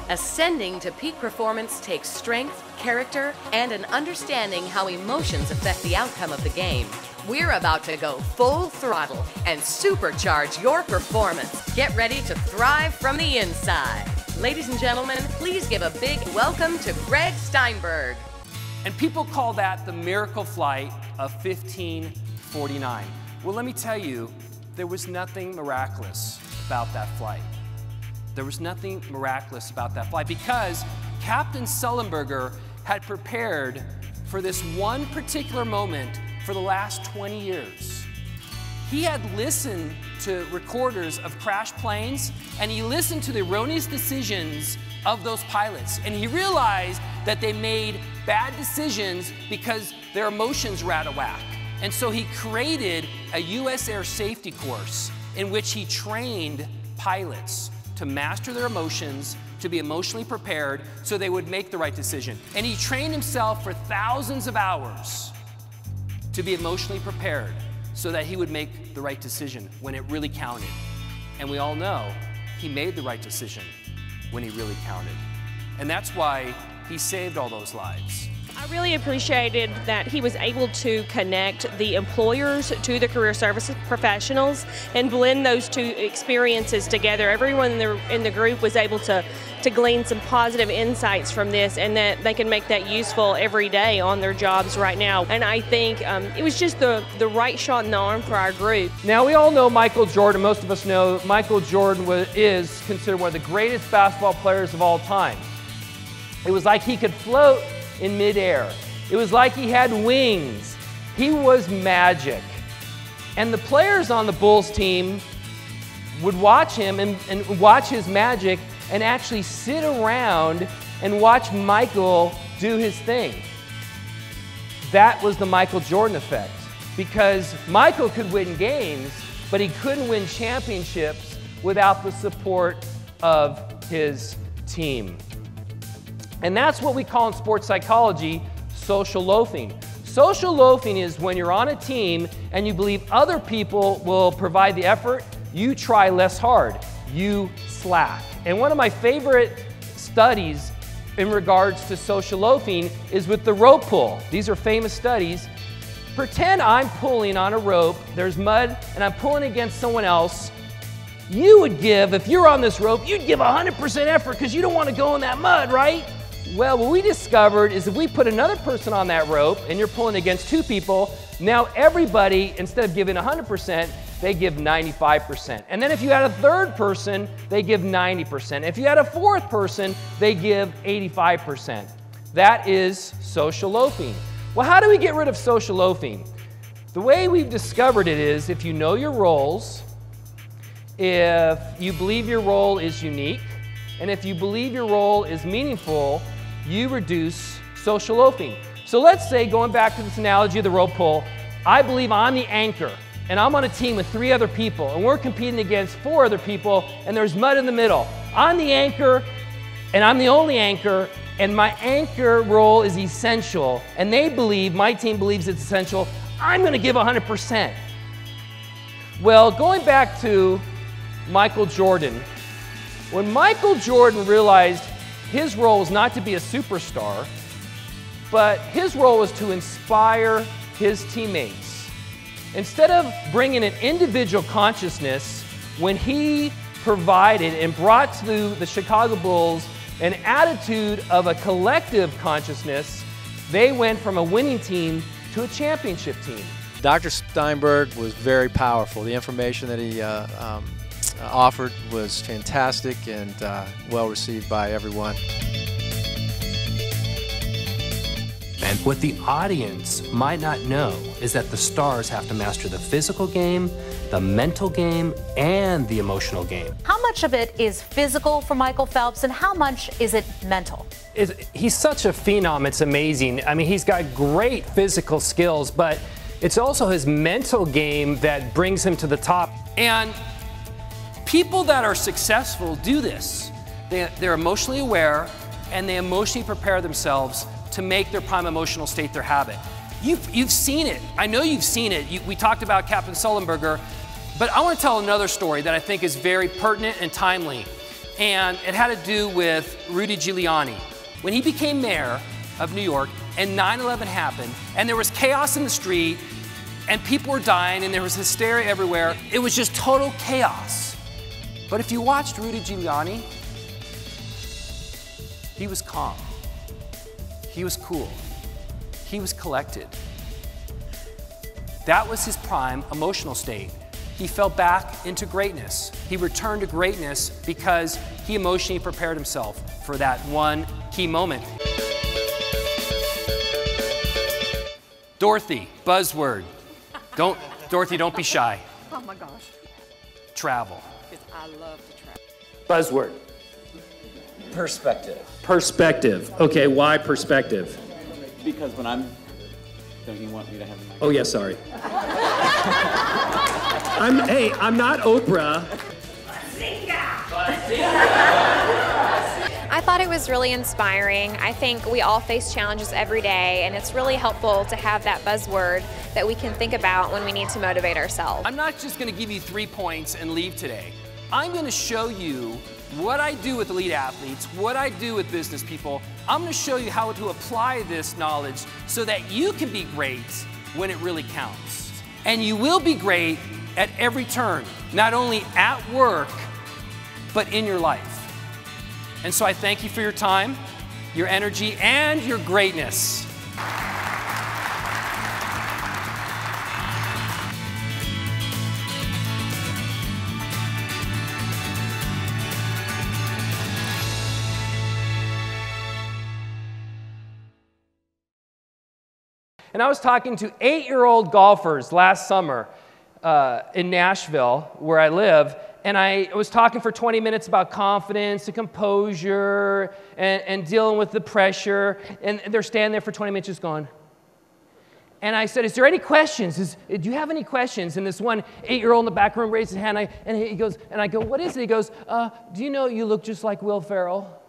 Ascending to peak performance takes strength, character, and an understanding how emotions affect the outcome of the game. We're about to go full throttle and supercharge your performance. Get ready to thrive from the inside. Ladies and gentlemen, please give a big welcome to Gregg Steinberg. And people call that the miracle flight of 1549. Well, let me tell you, there was nothing miraculous about that flight. There was nothing miraculous about that flight because Captain Sullenberger had prepared for this one particular moment for the last 20 years. He had listened to recorders of crashed planes, and he listened to the erroneous decisions of those pilots, and he realized that they made bad decisions because their emotions were out of whack. And so he created a U.S. Air Safety course in which he trained pilots to master their emotions, to be emotionally prepared so they would make the right decision. And he trained himself for thousands of hours to be emotionally prepared so that he would make the right decision when it really counted. And we all know he made the right decision when he really counted. And that's why he saved all those lives. I really appreciated that he was able to connect the employers to the career services professionals and blend those two experiences together. Everyone in the group was able to glean some positive insights from this, and that they can make that useful every day on their jobs right now. And I think it was just the right shot in the arm for our group. Now, we all know Michael Jordan. Most of us know Michael Jordan is considered one of the greatest basketball players of all time. It was like he could float in midair. It was like he had wings. He was magic. And the players on the Bulls team would watch him and watch his magic and actually sit around and watch Michael do his thing. That was the Michael Jordan effect, because Michael could win games, but he couldn't win championships without the support of his team. And that's what we call in sports psychology social loafing. Social loafing is when you're on a team and you believe other people will provide the effort, you try less hard, you slack. And one of my favorite studies in regards to social loafing is with the rope pull. These are famous studies. Pretend I'm pulling on a rope, there's mud, and I'm pulling against someone else. You would give, if you're on this rope, you'd give 100% effort because you don't want to go in that mud, right? Well, what we discovered is if we put another person on that rope and you're pulling against two people, now everybody, instead of giving 100%, they give 95%. And then if you had a third person, they give 90%. If you had a fourth person, they give 85%. That is social loafing. Well, how do we get rid of social loafing? The way we've discovered it is if you know your roles, if you believe your role is unique, and if you believe your role is meaningful, you reduce social loafing. So let's say, going back to this analogy of the rope pull, I believe I'm the anchor, and I'm on a team with 3 other people, and we're competing against 4 other people, and there's mud in the middle. I'm the anchor, and I'm the only anchor, and my anchor role is essential, and they believe, my team believes it's essential, I'm gonna give 100%. Well, going back to Michael Jordan, when Michael Jordan realized his role was not to be a superstar, but his role was to inspire his teammates. Instead of bringing an individual consciousness, when he provided and brought to the Chicago Bulls an attitude of a collective consciousness, they went from a winning team to a championship team. Dr. Steinberg was very powerful. The information that he offered was fantastic and well received by everyone. And what the audience might not know is that the stars have to master the physical game, the mental game, and the emotional game. How much of it is physical for Michael Phelps, and how much is it mental? He's such a phenom, it's amazing. I mean, he's got great physical skills, but it's also his mental game that brings him to the top. And people that are successful do this. They're emotionally aware, and they emotionally prepare themselves to make their prime emotional state their habit. You've seen it. I know you've seen it. We talked about Captain Sullenberger, but I want to tell another story that I think is very pertinent and timely. And it had to do with Rudy Giuliani. When he became mayor of New York and 9/11 happened, and there was chaos in the street, and people were dying, and there was hysteria everywhere. It was just total chaos. But if you watched Rudy Giuliani, he was calm. He was cool. He was collected. That was his prime emotional state. He fell back into greatness. He returned to greatness because he emotionally prepared himself for that one key moment. Dorothy, buzzword. Dorothy, don't be shy. Oh my gosh. Travel. Because I love to travel. Buzzword. Perspective. Perspective. Okay, why perspective? Because when I'm... Don't you want me to have the mic? Oh, yeah, sorry. I'm not Oprah. I thought it was really inspiring. I think we all face challenges every day, and it's really helpful to have that buzzword that we can think about when we need to motivate ourselves. I'm not just going to give you 3 points and leave today. I'm going to show you what I do with elite athletes, what I do with business people. I'm going to show you how to apply this knowledge so that you can be great when it really counts. And you will be great at every turn, not only at work, but in your life. And so I thank you for your time, your energy, and your greatness. And I was talking to 8-year-old golfers last summer in Nashville, where I live, and I was talking for 20 minutes about confidence and composure and dealing with the pressure, and they're standing there for 20 minutes just going. And I said, is there any questions? Do you have any questions? And this one 8-year-old in the back room raised his hand, and he goes, and I go, what is it? He goes, do you know you look just like Will Ferrell?